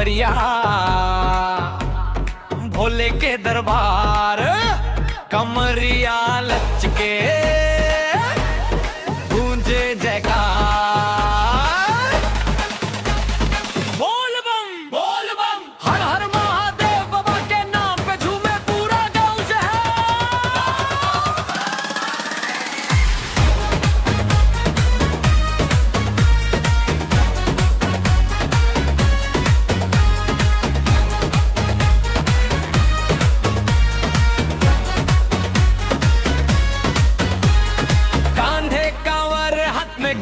कंवरिया भोले के दरबार, कमरिया लचके गूंजे जयकार। बोल बम बोल बम, हर हर महादेव बाबा के नाम पे झूमे पूरा गांव शहर।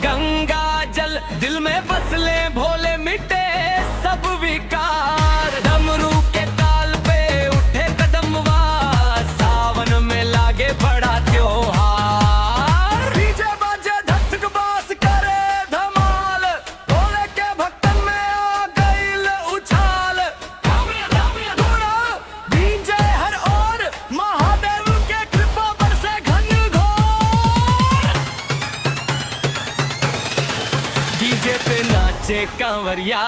गंगा जल दिल में बसले भोले मिटे सब विकार। डमरू के ताल पे उठे कदमवार, सावन में लागे बड़ा त्योहार। डीजे बाजे धक बास करे धमाल, भोले के भक्तन में आ गईल उछाल। डीजे हर ओर महादेव के कृपा बरसे घनघोर। डीजे पे नाचे कंवरिया